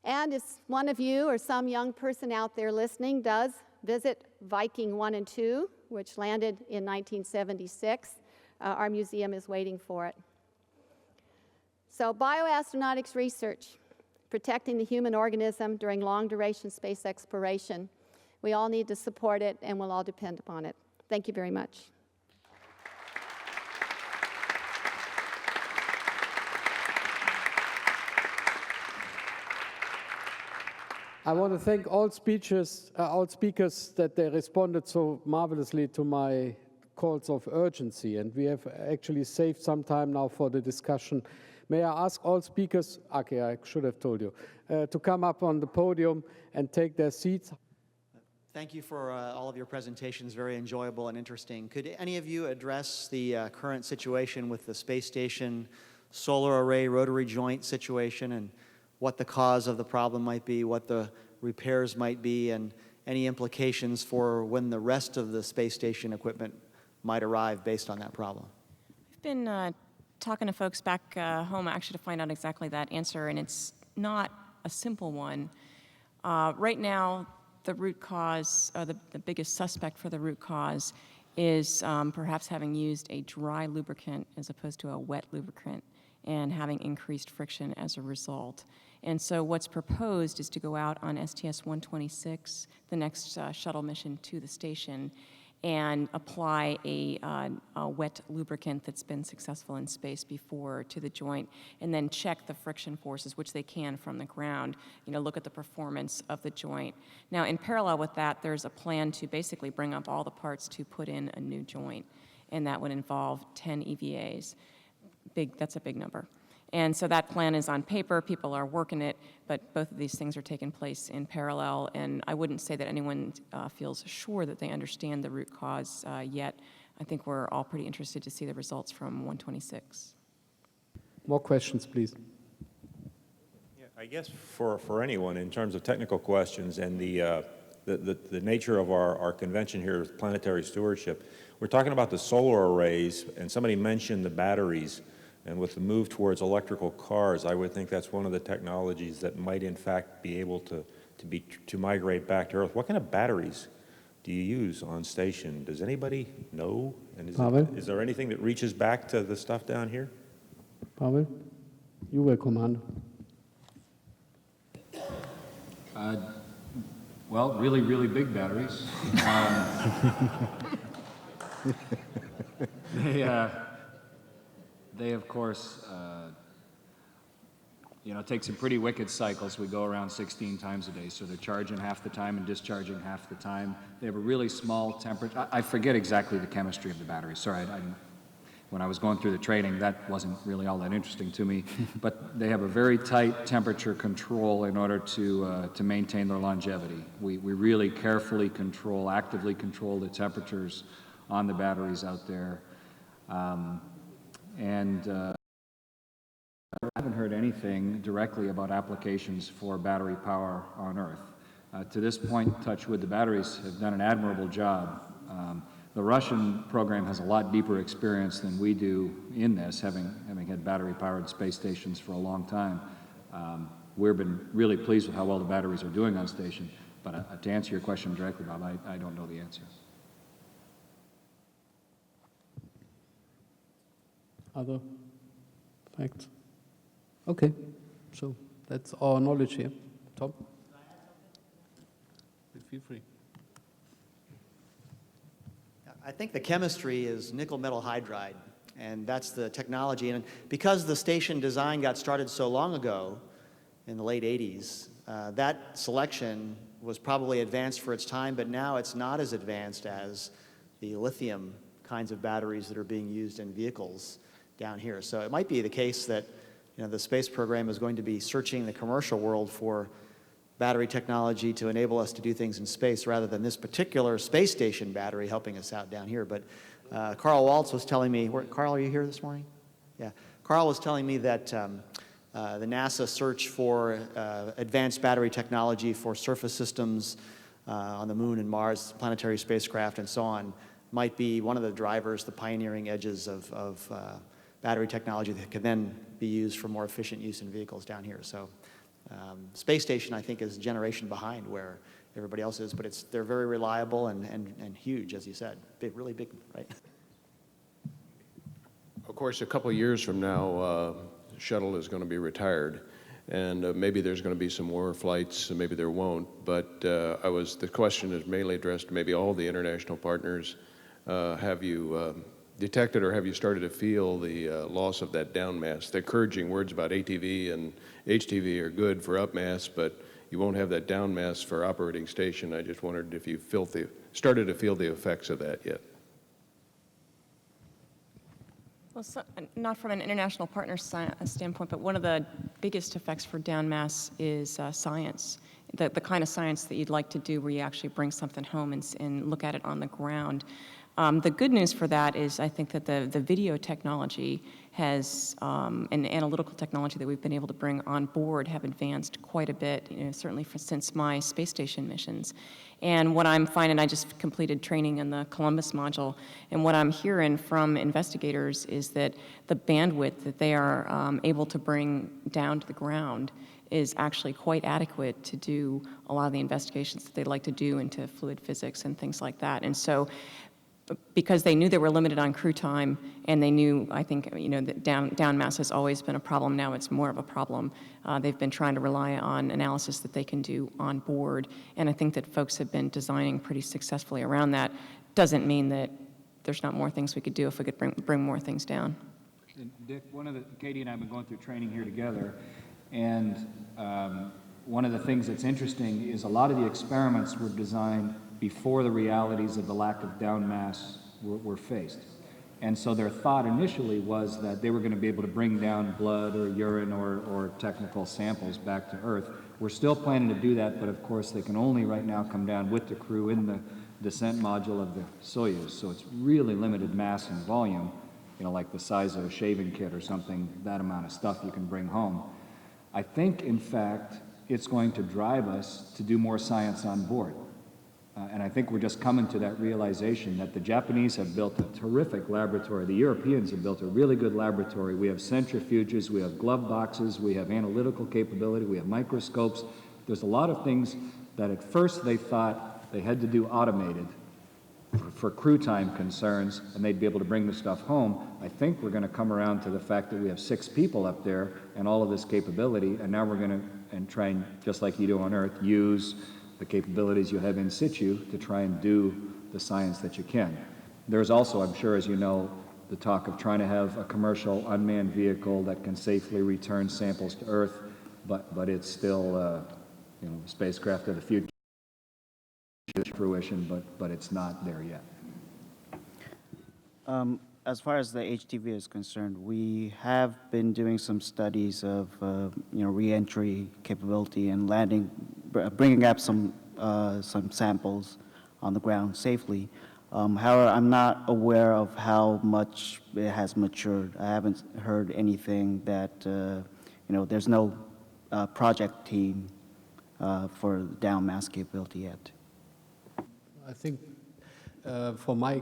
And if one of you or some young person out there listening does visit Viking 1 and 2, which landed in 1976, our museum is waiting for it. So bioastronautics research, protecting the human organism during long-duration space exploration. We all need to support it, and we'll all depend upon it. Thank you very much. I want to thank all speakers that they responded so marvelously to my calls of urgency, and we have actually saved some time now for the discussion. May I ask all speakers, okay, I should have told you, to come up on the podium and take their seats. Thank you for all of your presentations, very enjoyable and interesting. Could any of you address the current situation with the space station solar array rotary joint situation and what the cause of the problem might be, what the repairs might be, and any implications for when the rest of the space station equipment might arrive based on that problem? I've been talking to folks back home actually to find out exactly that answer, and it's not a simple one. Right now, the root cause, or the biggest suspect for the root cause, is perhaps having used a dry lubricant as opposed to a wet lubricant and having increased friction as a result. And so what's proposed is to go out on STS-126, the next shuttle mission to the station, and apply a wet lubricant that's been successful in space before to the joint, and then check the friction forces, which they can from the ground, look at the performance of the joint. Now, in parallel with that, there's a plan to basically bring up all the parts to put in a new joint, and that would involve 10 EVAs. That's a big number. And so that plan is on paper, people are working it, but both of these things are taking place in parallel, and I wouldn't say that anyone feels sure that they understand the root cause yet. I think we're all pretty interested to see the results from 126. More questions, please. Yeah, I guess for anyone, in terms of technical questions and the nature of our convention here is planetary stewardship, we're talking about the solar arrays, and somebody mentioned the batteries. And with the move towards electrical cars, I would think that's one of the technologies that might, in fact, be able to migrate back to Earth. What kind of batteries do you use on station? Does anybody know? And is there anything that reaches back to the stuff down here? Pavel, you were command. Well, really, really big batteries. They of course, take some pretty wicked cycles. We go around 16 times a day, so they're charging half the time and discharging half the time. They have a really small temperature. I forget exactly the chemistry of the battery. Sorry, when I was going through the training, that wasn't really all that interesting to me. But they have a very tight temperature control in order to maintain their longevity. We really carefully control, actively control the temperatures on the batteries out there. I haven't heard anything directly about applications for battery power on Earth. To this point, touch wood, the batteries have done an admirable job. The Russian program has a lot deeper experience than we do in this, having had battery-powered space stations for a long time. We've been really pleased with how well the batteries are doing on station, but to answer your question directly, Bob, I don't know the answer. Other facts? Okay, so that's our knowledge here. Tom? Feel free. I think the chemistry is nickel metal hydride, and that's the technology. And because the station design got started so long ago, in the late 80s, that selection was probably advanced for its time, but now it's not as advanced as the lithium kinds of batteries that are being used in vehicles down here. So it might be the case that the space program is going to be searching the commercial world for battery technology to enable us to do things in space rather than this particular space station battery helping us out down here. But Carl Waltz was telling me, Carl, are you here this morning? Yeah. Carl was telling me that the NASA search for advanced battery technology for surface systems on the Moon and Mars, planetary spacecraft, and so on, might be one of the drivers, the pioneering edges of battery technology that can then be used for more efficient use in vehicles down here. So. Space station, I think, is a generation behind where everybody else is, but they're very reliable and huge, as you said. Really big, right? Of course, a couple of years from now, shuttle is going to be retired, and maybe there's going to be some more flights, and maybe there won't. But the question is mainly addressed to maybe all the international partners. Have you detected or have you started to feel the loss of that down mass? The encouraging words about ATV and HTV are good for up mass, but you won't have that down mass for operating station. I just wondered if you started to feel the effects of that yet. Well, not from an international partner standpoint, but one of the biggest effects for down mass is science. The kind of science that you'd like to do where you actually bring something home and look at it on the ground. The good news for that is I think that the video technology has, and analytical technology that we've been able to bring on board have advanced quite a bit, certainly since my space station missions. And what I'm finding, I just completed training in the Columbus module, and what I'm hearing from investigators is that the bandwidth that they are able to bring down to the ground is actually quite adequate to do a lot of the investigations that they'd like to do into fluid physics and things like that. And so, because they knew they were limited on crew time, and they knew, I think, that down mass has always been a problem. Now it's more of a problem. They've been trying to rely on analysis that they can do on board, and I think that folks have been designing pretty successfully around that. Doesn't mean that there's not more things we could do if we could bring more things down. And Dick, Katie and I have been going through training here together, and one of the things that's interesting is a lot of the experiments were designed before the realities of the lack of down mass were faced. And so their thought initially was that they were going to be able to bring down blood or urine or technical samples back to Earth. We're still planning to do that, but of course they can only right now come down with the crew in the descent module of the Soyuz. So it's really limited mass and volume, like the size of a shaving kit or something, that amount of stuff you can bring home. I think, in fact, it's going to drive us to do more science on board. And I think we're just coming to that realization that the Japanese have built a terrific laboratory. The Europeans have built a really good laboratory. We have centrifuges, we have glove boxes, we have analytical capability, we have microscopes. There's a lot of things that at first they thought they had to do automated for crew time concerns, and they'd be able to bring the stuff home. I think we're going to come around to the fact that we have 6 people up there and all of this capability, and now we're going to try and, just like you do on Earth, use the capabilities you have in situ to try and do the science that you can. There's also, I'm sure, as you know, the talk of trying to have a commercial unmanned vehicle that can safely return samples to Earth, but it's still, spacecraft of the future fruition, but it's not there yet. as far as the HTV is concerned, we have been doing some studies of, re-entry capability and landing, bringing up some samples on the ground safely. However, I'm not aware of how much it has matured. I haven't heard anything that, there's no project team for down mass capability yet. I think from my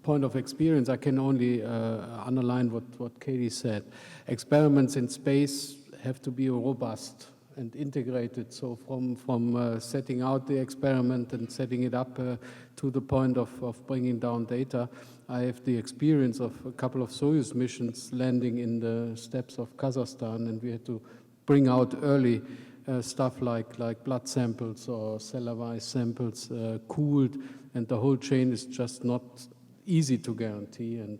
point of experience, I can only underline what Katie said. Experiments in space have to be robust and integrated. So from setting out the experiment and setting it up to the point of bringing down data, I have the experience of a couple of Soyuz missions landing in the steppes of Kazakhstan, and we had to bring out early stuff like blood samples or cellular samples cooled, and the whole chain is just not easy to guarantee. And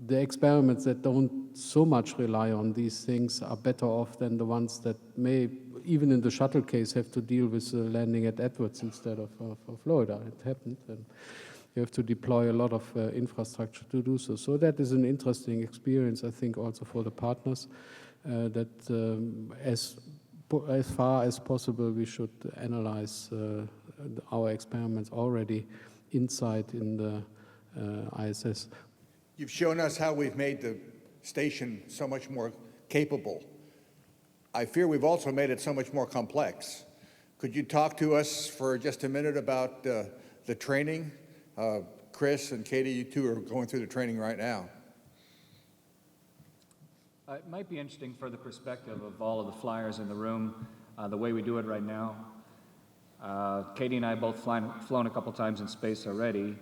the experiments that don't so much rely on these things are better off than the ones that may, even in the shuttle case, have to deal with landing at Edwards instead of Florida. It happened, and you have to deploy a lot of infrastructure to do so. So that is an interesting experience, I think, also for the partners, that as far as possible we should analyze our experiments already inside in the ISS. You've shown us how we've made the station so much more capable. I fear we've also made it so much more complex. Could you talk to us for just a minute about the training? Chris and Katie, you two are going through the training right now. It might be interesting for the perspective of all of the flyers in the room, the way we do it right now. Katie and I both flown a couple times in space already,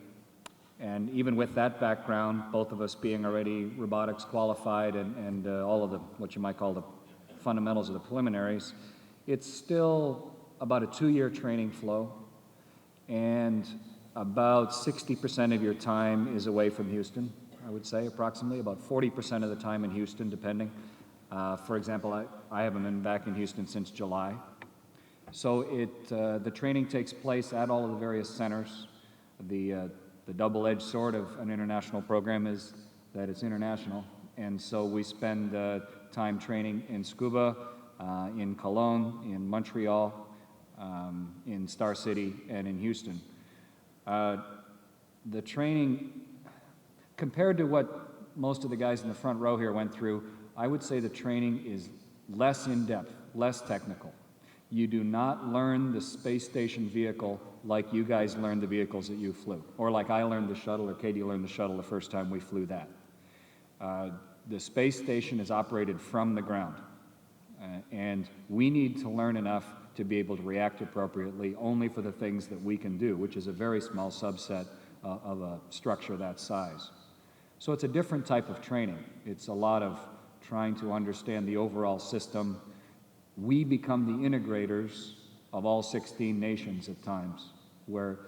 and even with that background, both of us being already robotics qualified and all of the, what you might call the fundamentals of the preliminaries, it's still about a 2-year training flow, and about 60% of your time is away from Houston, I would say, approximately, about 40% of the time in Houston, depending. For example, I haven't been back in Houston since July. So the training takes place at all of the various centers. The double-edged sword of an international program is that it's international. And so we spend time training in Scuba, in Cologne, in Montreal, in Star City, and in Houston. The training, compared to what most of the guys in the front row here went through, I would say the training is less in-depth, less technical. You do not learn the space station vehicle like you guys learned the vehicles that you flew, or like I learned the shuttle, or Katie learned the shuttle the first time we flew that. The space station is operated from the ground, and we need to learn enough to be able to react appropriately only for the things that we can do, which is a very small subset of a structure that size. So it's a different type of training. It's a lot of trying to understand the overall system. We become the integrators of all 16 nations at times, where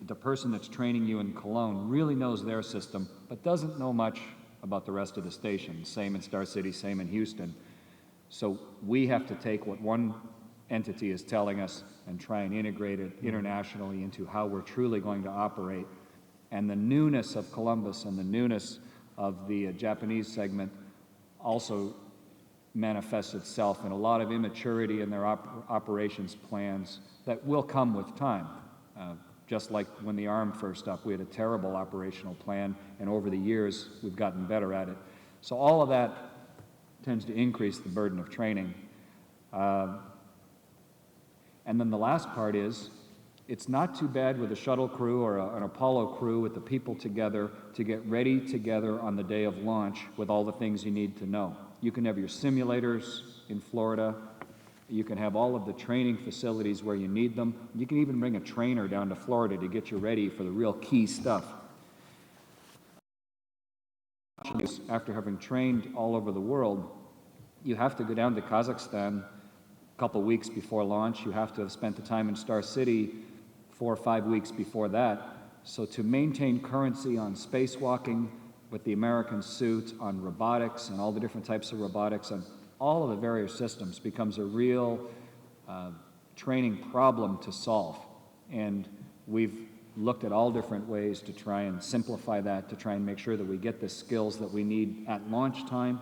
the person that's training you in Cologne really knows their system, but doesn't know much about the rest of the station. Same in Star City, same in Houston. So we have to take what one entity is telling us and try and integrate it internationally into how we're truly going to operate. And the newness of Columbus and the newness of the Japanese segment also manifests itself in a lot of immaturity in their operations plans that will come with time. Just like when the ARM first up, we had a terrible operational plan, and over the years, we've gotten better at it. So all of that tends to increase the burden of training. And then the last part is, it's not too bad with a shuttle crew or an Apollo crew with the people together to get ready together on the day of launch with all the things you need to know. You can have your simulators in Florida. You can have all of the training facilities where you need them. You can even bring a trainer down to Florida to get you ready for the real key stuff. After having trained all over the world, you have to go down to Kazakhstan a couple weeks before launch. You have to have spent the time in Star City 4 or 5 weeks before that. So to maintain currency on spacewalking with the American suit, on robotics and all the different types of robotics and all of the various systems becomes a real training problem to solve. And we've looked at all different ways to try and simplify that, to try and make sure that we get the skills that we need at launch time,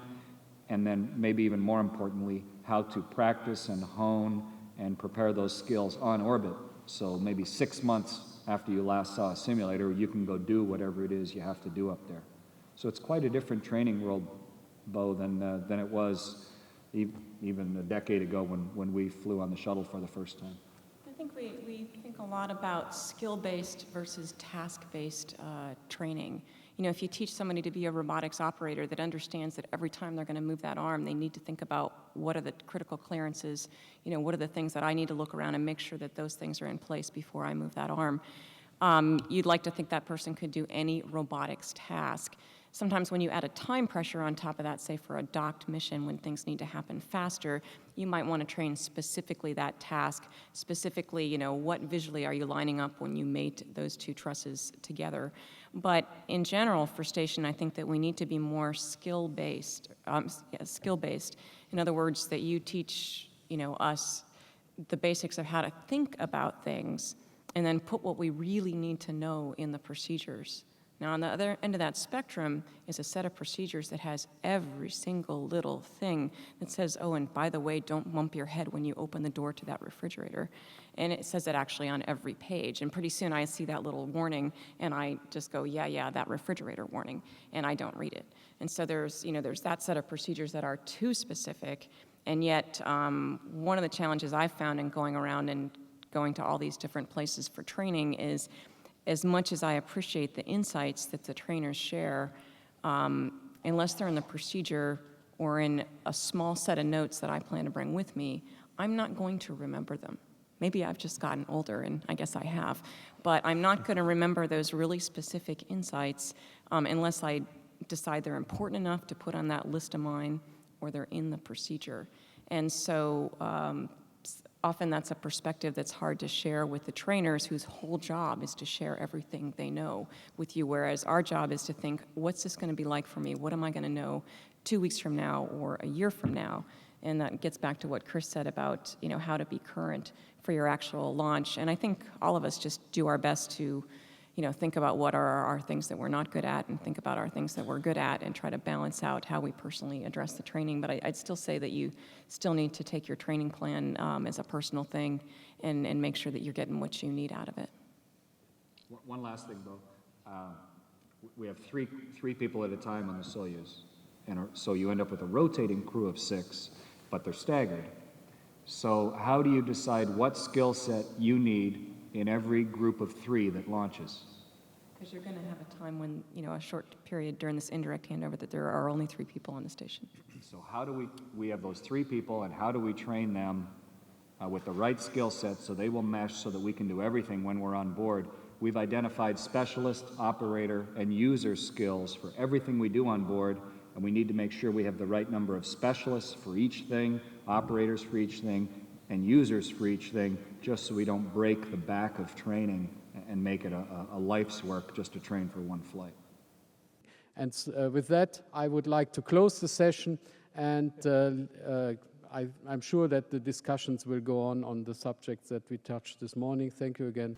and then maybe even more importantly, how to practice and hone and prepare those skills on orbit. So maybe 6 months after you last saw a simulator, you can go do whatever it is you have to do up there. So it's quite a different training world, Bo, than it was even a decade ago when we flew on the shuttle for the first time. I think we think a lot about skill-based versus task-based training. You know, if you teach somebody to be a robotics operator that understands that every time they're going to move that arm, they need to think about what are the critical clearances, you know, what are the things that I need to look around and make sure that those things are in place before I move that arm. You'd like to think that person could do any robotics task. Sometimes when you add a time pressure on top of that, say for a docked mission when things need to happen faster, you might want to train specifically that task, specifically, you know, what visually are you lining up when you mate those two trusses together. But in general, for station, I think that we need to be more skill-based. In other words, that you teach, you know, us the basics of how to think about things and then put what we really need to know in the procedures. Now, on the other end of that spectrum is a set of procedures that has every single little thing that says, oh, and by the way, don't bump your head when you open the door to that refrigerator. And it says it actually on every page. And pretty soon I see that little warning, and I just go, yeah, that refrigerator warning, and I don't read it. And so there's that set of procedures that are too specific, and yet one of the challenges I've found in going around and going to all these different places for training is, as much as I appreciate the insights that the trainers share, unless they're in the procedure or in a small set of notes that I plan to bring with me, I'm not going to remember them. Maybe I've just gotten older, and I guess I have, but I'm not going to remember those really specific insights unless I decide they're important enough to put on that list of mine or they're in the procedure. And so often that's a perspective that's hard to share with the trainers whose whole job is to share everything they know with you, whereas our job is to think, what's this going to be like for me? What am I going to know 2 weeks from now or a year from now? And that gets back to what Chris said about, you know, how to be current for your actual launch. And I think all of us just do our best to, you know, think about what are our things that we're not good at and think about our things that we're good at and try to balance out how we personally address the training. But I'd still say that you still need to take your training plan as a personal thing and make sure that you're getting what you need out of it. One last thing, Bo. We have three people at a time on the Soyuz. And so you end up with a rotating crew of 6, but they're staggered. So how do you decide what skill set you need in every group of 3 that launches? Because you're going to have a time when, you know, a short period during this indirect handover that there are only 3 people on the station. So how do we have those 3 people, and how do we train them with the right skill set so they will mesh so that we can do everything when we're on board? We've identified specialist, operator, and user skills for everything we do on board, and we need to make sure we have the right number of specialists for each thing, operators for each thing, and users for each thing, just so we don't break the back of training and make it a life's work just to train for one flight. And with that, I would like to close the session, and I'm sure that the discussions will go on the subjects that we touched this morning. Thank you again.